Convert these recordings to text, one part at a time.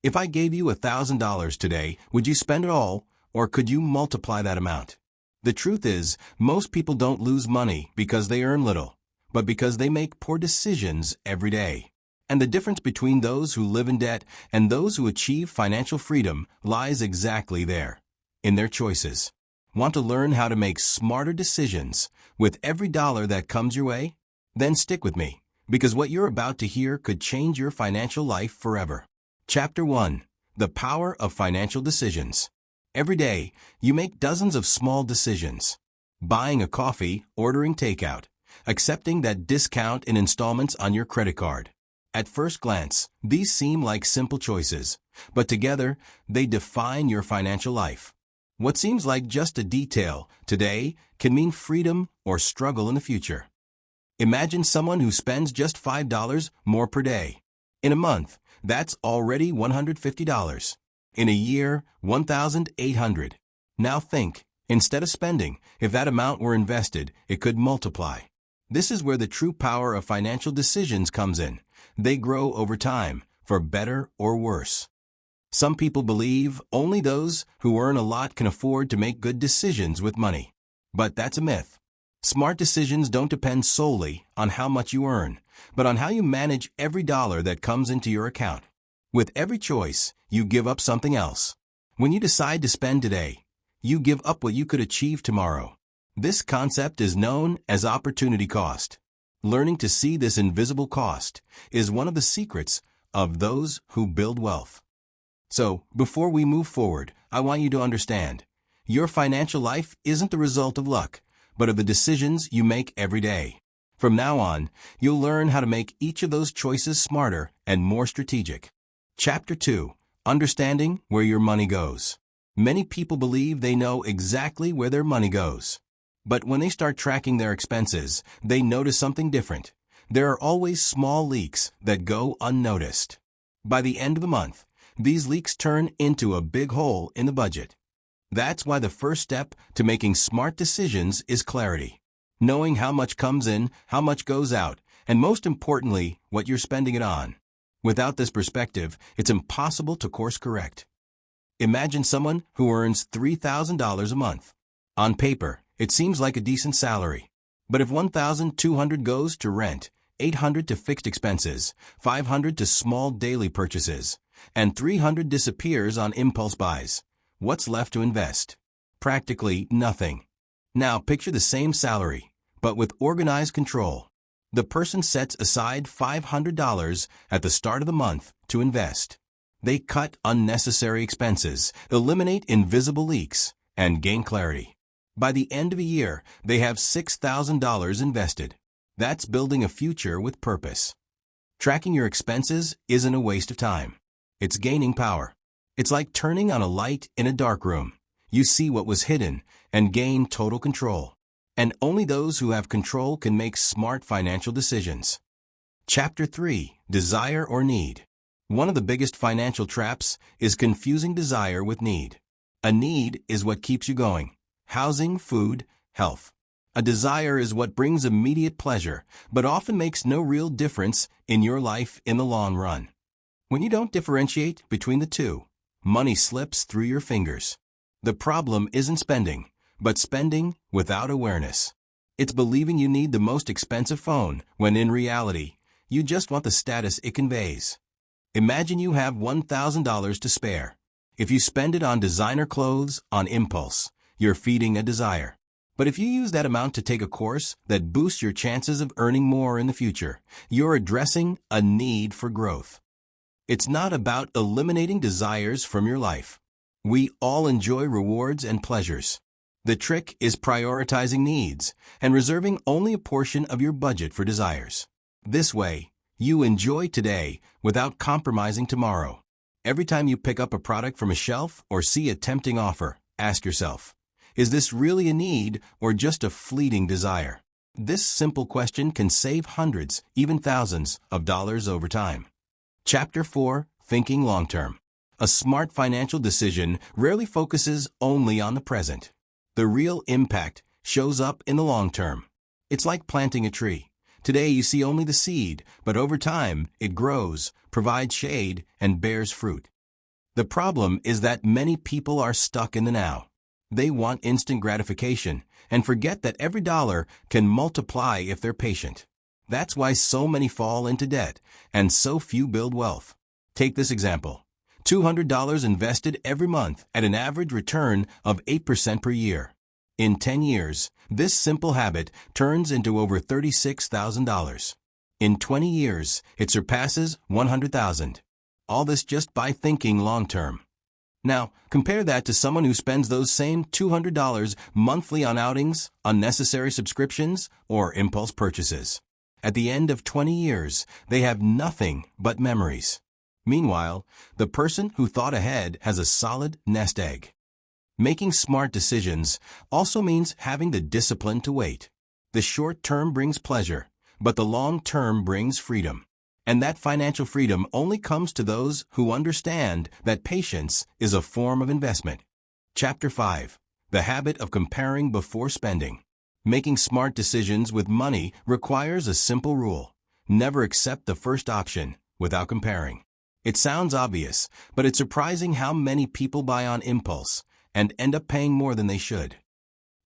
If I gave you $1,000 today, would you spend it all, or could you multiply that amount? The truth is, most people don't lose money because they earn little, but because they make poor decisions every day. And the difference between those who live in debt and those who achieve financial freedom lies exactly there, in their choices. Want to learn how to make smarter decisions with every dollar that comes your way? Then stick with me, because what you're about to hear could change your financial life forever. Chapter 1. The Power of Financial Decisions. Every day, you make dozens of small decisions. Buying a coffee, ordering takeout, accepting that discount in installments on your credit card. At first glance, these seem like simple choices, but together, they define your financial life. What seems like just a detail today can mean freedom or struggle in the future. Imagine someone who spends just $5 more per day. In a month, that's already $150. In a year, $1,800. Now think, instead of spending, if that amount were invested, it could multiply. This is where the true power of financial decisions comes in. They grow over time, for better or worse. Some people believe only those who earn a lot can afford to make good decisions with money. But that's a myth. Smart decisions don't depend solely on how much you earn, but on how you manage every dollar that comes into your account. With every choice, you give up something else. When you decide to spend today, you give up what you could achieve tomorrow. This concept is known as opportunity cost. Learning to see this invisible cost is one of the secrets of those who build wealth. So, before we move forward, I want you to understand, your financial life isn't the result of luck, but of the decisions you make every day. From now on, you'll learn how to make each of those choices smarter and more strategic. Chapter 2. Understanding where your money goes. Many people believe they know exactly where their money goes. But when they start tracking their expenses, they notice something different. There are always small leaks that go unnoticed. By the end of the month, these leaks turn into a big hole in the budget. That's why the first step to making smart decisions is clarity. Knowing how much comes in, how much goes out, and most importantly, what you're spending it on. Without this perspective, it's impossible to course correct. Imagine someone who earns $3,000 a month. On paper, it seems like a decent salary. But if $1,200 goes to rent, $800 to fixed expenses, $500 to small daily purchases, and $300 disappears on impulse buys, what's left to invest? Practically nothing. Now picture the same salary, but with organized control. The person sets aside $500 at the start of the month to invest. They cut unnecessary expenses, eliminate invisible leaks, and gain clarity. By the end of a year, they have $6,000 invested. That's building a future with purpose. Tracking your expenses isn't a waste of time. It's gaining power. It's like turning on a light in a dark room. You see what was hidden and gain total control. And only those who have control can make smart financial decisions. Chapter 3. Desire or Need. One of the biggest financial traps is confusing desire with need. A need is what keeps you going. Housing, food, health. A desire is what brings immediate pleasure, but often makes no real difference in your life in the long run. When you don't differentiate between the two, money slips through your fingers. The problem isn't spending, but spending without awareness. It's believing you need the most expensive phone, when in reality, you just want the status it conveys. Imagine you have $1,000 to spare. If you spend it on designer clothes on impulse, you're feeding a desire. But if you use that amount to take a course that boosts your chances of earning more in the future, you're addressing a need for growth. It's not about eliminating desires from your life. We all enjoy rewards and pleasures. The trick is prioritizing needs and reserving only a portion of your budget for desires. This way, you enjoy today without compromising tomorrow. Every time you pick up a product from a shelf or see a tempting offer, ask yourself, is this really a need or just a fleeting desire? This simple question can save hundreds, even thousands, of dollars over time. Chapter 4. Thinking long-term. A smart financial decision rarely focuses only on the present. The real impact shows up in the long term. It's like planting a tree. Today you see only the seed, but over time it grows, provides shade, and bears fruit. The problem is that many people are stuck in the now. They want instant gratification and forget that every dollar can multiply if they're patient. That's why so many fall into debt and so few build wealth. Take this example. $200 invested every month at an average return of 8% per year. In 10 years, this simple habit turns into over $36,000. In 20 years, it surpasses $100,000. All this just by thinking long-term. Now, compare that to someone who spends those same $200 monthly on outings, unnecessary subscriptions, or impulse purchases. At the end of 20 years, they have nothing but memories. Meanwhile, the person who thought ahead has a solid nest egg. Making smart decisions also means having the discipline to wait. The short term brings pleasure, but the long term brings freedom. And that financial freedom only comes to those who understand that patience is a form of investment. Chapter 5. The Habit of Comparing Before Spending. Making smart decisions with money requires a simple rule. Never accept the first option without comparing. It sounds obvious, but it's surprising how many people buy on impulse and end up paying more than they should.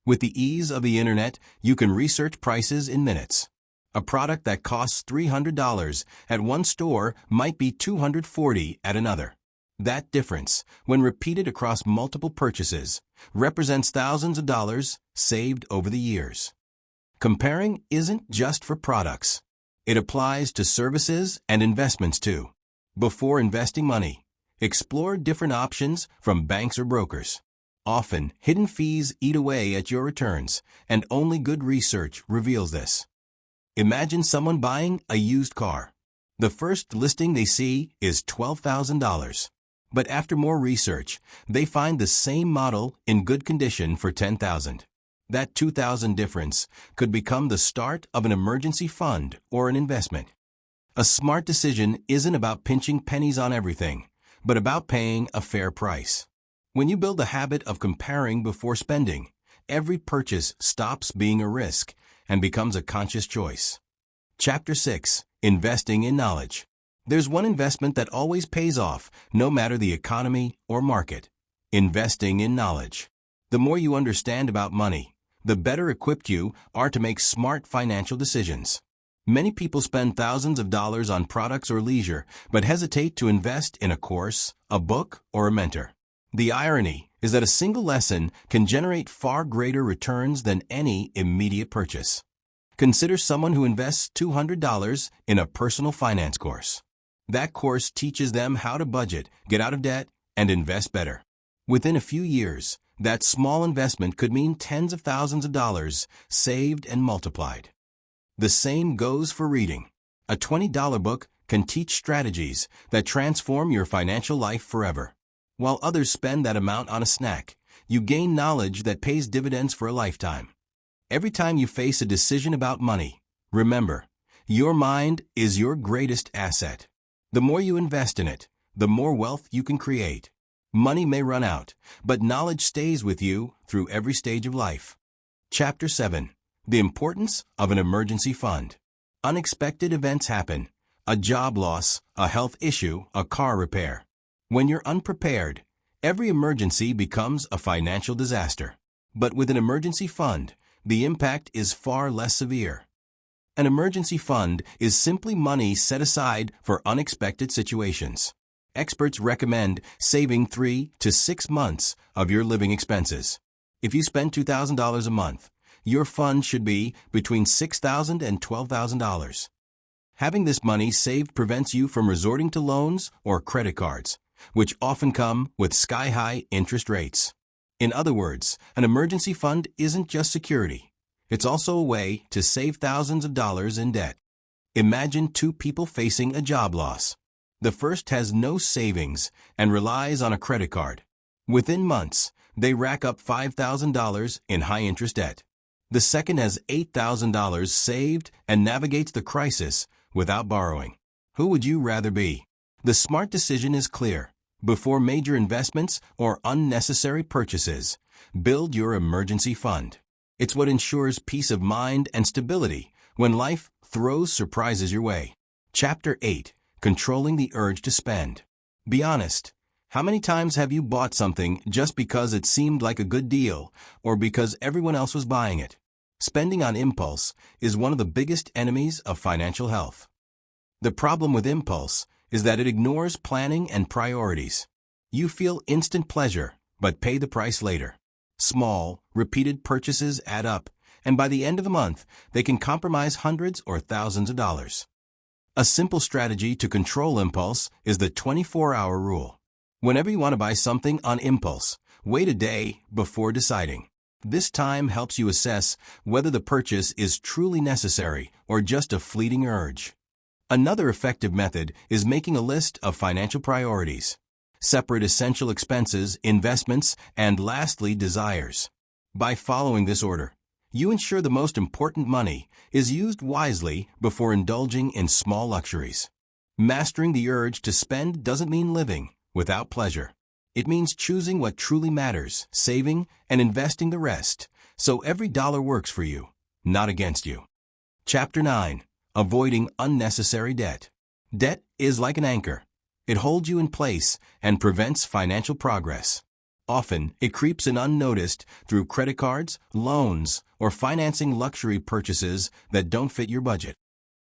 With the ease of the internet, you can research prices in minutes. A product that costs $300 at one store might be $240 at another. That difference, when repeated across multiple purchases, represents thousands of dollars saved over the years. Comparing isn't just for products. It applies to services and investments too. Before investing money, explore different options from banks or brokers. Often, hidden fees eat away at your returns, and only good research reveals this. Imagine someone buying a used car. The first listing they see is $12,000. But after more research, they find the same model in good condition for $10,000. That $2,000 difference could become the start of an emergency fund or an investment. A smart decision isn't about pinching pennies on everything, but about paying a fair price. When you build a habit of comparing before spending, every purchase stops being a risk and becomes a conscious choice. Chapter 6. Investing in Knowledge. There's one investment that always pays off, no matter the economy or market. Investing in knowledge. The more you understand about money, the better equipped you are to make smart financial decisions. Many people spend thousands of dollars on products or leisure, but hesitate to invest in a course, a book, or a mentor. The irony is that a single lesson can generate far greater returns than any immediate purchase. Consider someone who invests $200 in a personal finance course. That course teaches them how to budget, get out of debt, and invest better. Within a few years, that small investment could mean tens of thousands of dollars saved and multiplied. The same goes for reading. A $20 book can teach strategies that transform your financial life forever. While others spend that amount on a snack, you gain knowledge that pays dividends for a lifetime. Every time you face a decision about money, remember, your mind is your greatest asset. The more you invest in it, the more wealth you can create. Money may run out, but knowledge stays with you through every stage of life. Chapter 7. The Importance of an Emergency Fund. Unexpected events happen. A job loss, a health issue, a car repair. When you're unprepared, every emergency becomes a financial disaster. But with an emergency fund, the impact is far less severe. An emergency fund is simply money set aside for unexpected situations. Experts recommend saving 3 to 6 months of your living expenses. If you spend $2,000 a month, your fund should be between $6,000 and $12,000. Having this money saved prevents you from resorting to loans or credit cards, which often come with sky-high interest rates. In other words, an emergency fund isn't just security. It's also a way to save thousands of dollars in debt. Imagine two people facing a job loss. The first has no savings and relies on a credit card. Within months, they rack up $5,000 in high-interest debt. The second has $8,000 saved and navigates the crisis without borrowing. Who would you rather be? The smart decision is clear. Before major investments or unnecessary purchases, build your emergency fund. It's what ensures peace of mind and stability when life throws surprises your way. Chapter 8. Controlling the Urge to Spend. Be honest. How many times have you bought something just because it seemed like a good deal or because everyone else was buying it? Spending on impulse is one of the biggest enemies of financial health. The problem with impulse is that it ignores planning and priorities. You feel instant pleasure, but pay the price later. Small, repeated purchases add up, and by the end of the month, they can compromise hundreds or thousands of dollars. A simple strategy to control impulse is the 24-hour rule. Whenever you want to buy something on impulse, wait a day before deciding. This time helps you assess whether the purchase is truly necessary or just a fleeting urge. Another effective method is making a list of financial priorities. Separate essential expenses, investments, and lastly, desires. By following this order, you ensure the most important money is used wisely before indulging in small luxuries. Mastering the urge to spend doesn't mean living without pleasure. It means choosing what truly matters, saving and investing the rest, so every dollar works for you, not against you. Chapter 9. Avoiding unnecessary debt. Debt is like an anchor. It holds you in place and prevents financial progress. Often, it creeps in unnoticed through credit cards, loans, or financing luxury purchases that don't fit your budget.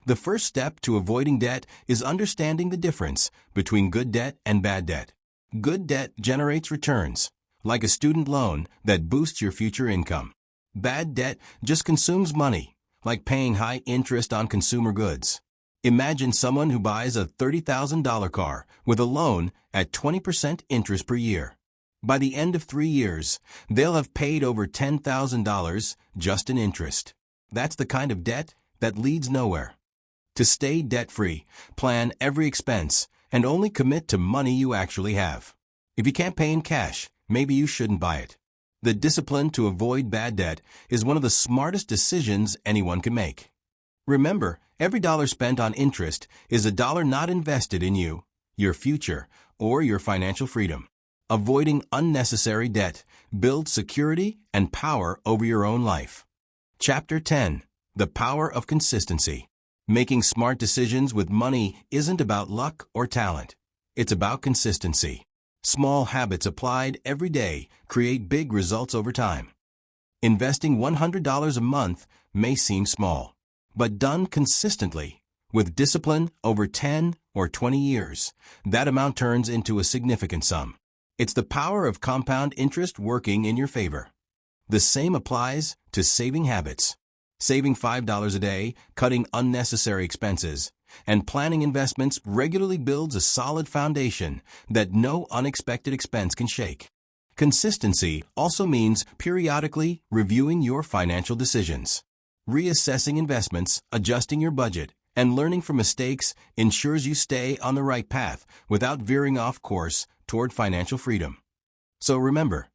The first step to avoiding debt is understanding the difference between good debt and bad debt. Good debt generates returns, like a student loan that boosts your future income. Bad debt just consumes money, like paying high interest on consumer goods. Imagine someone who buys a $30,000 car with a loan at 20% interest per year. By the end of 3 years, they'll have paid over $10,000 just in interest. That's the kind of debt that leads nowhere. To stay debt-free, plan every expense and only commit to money you actually have. If you can't pay in cash, maybe you shouldn't buy it. The discipline to avoid bad debt is one of the smartest decisions anyone can make. Remember, every dollar spent on interest is a dollar not invested in you, your future, or your financial freedom. Avoiding unnecessary debt builds security and power over your own life. Chapter 10. The Power of Consistency. Making smart decisions with money isn't about luck or talent. It's about consistency. Small habits applied every day create big results over time. Investing $100 a month may seem small, but done consistently, with discipline over 10 or 20 years, that amount turns into a significant sum. It's the power of compound interest working in your favor. The same applies to saving habits. Saving $5 a day, cutting unnecessary expenses, and planning investments regularly builds a solid foundation that no unexpected expense can shake. Consistency also means periodically reviewing your financial decisions. Reassessing investments, adjusting your budget, and learning from mistakes ensures you stay on the right path without veering off course toward financial freedom. So remember,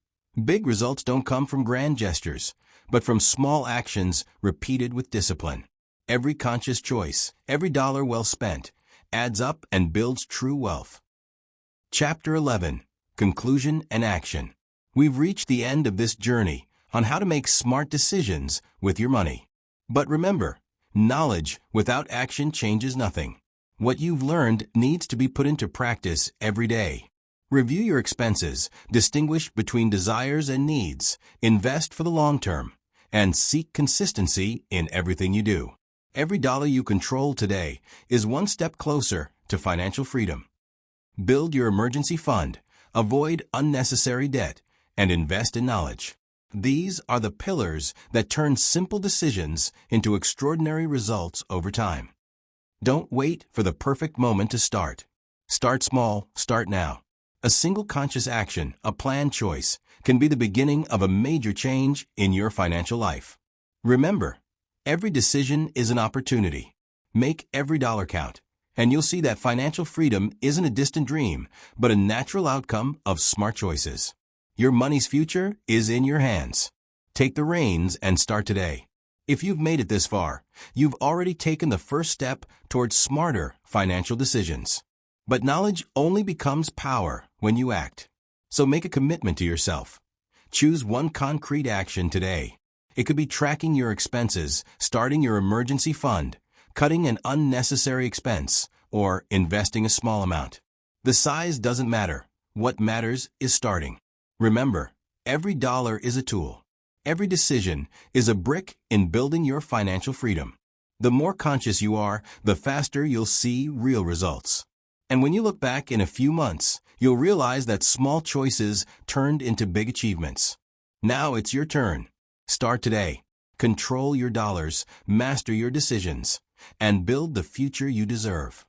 big results don't come from grand gestures, but from small actions repeated with discipline. Every conscious choice, every dollar well spent, adds up and builds true wealth. Chapter 11. Conclusion and Action. We've reached the end of this journey on how to make smart decisions with your money. But remember, knowledge without action changes nothing. What you've learned needs to be put into practice every day. Review your expenses, distinguish between desires and needs, invest for the long term, and seek consistency in everything you do. Every dollar you control today is one step closer to financial freedom. Build your emergency fund, avoid unnecessary debt, and invest in knowledge. These are the pillars that turn simple decisions into extraordinary results over time. Don't wait for the perfect moment to start. Start small, start now. A single conscious action, a planned choice, can be the beginning of a major change in your financial life. Remember, every decision is an opportunity. Make every dollar count, and you'll see that financial freedom isn't a distant dream, but a natural outcome of smart choices. Your money's future is in your hands. Take the reins and start today. If you've made it this far, you've already taken the first step towards smarter financial decisions. But knowledge only becomes power when you act. So make a commitment to yourself. Choose one concrete action today. It could be tracking your expenses, starting your emergency fund, cutting an unnecessary expense, or investing a small amount. The size doesn't matter. What matters is starting. Remember, every dollar is a tool. Every decision is a brick in building your financial freedom. The more conscious you are, the faster you'll see real results. And when you look back in a few months, you'll realize that small choices turned into big achievements. Now it's your turn. Start today. Control your dollars, master your decisions, and build the future you deserve.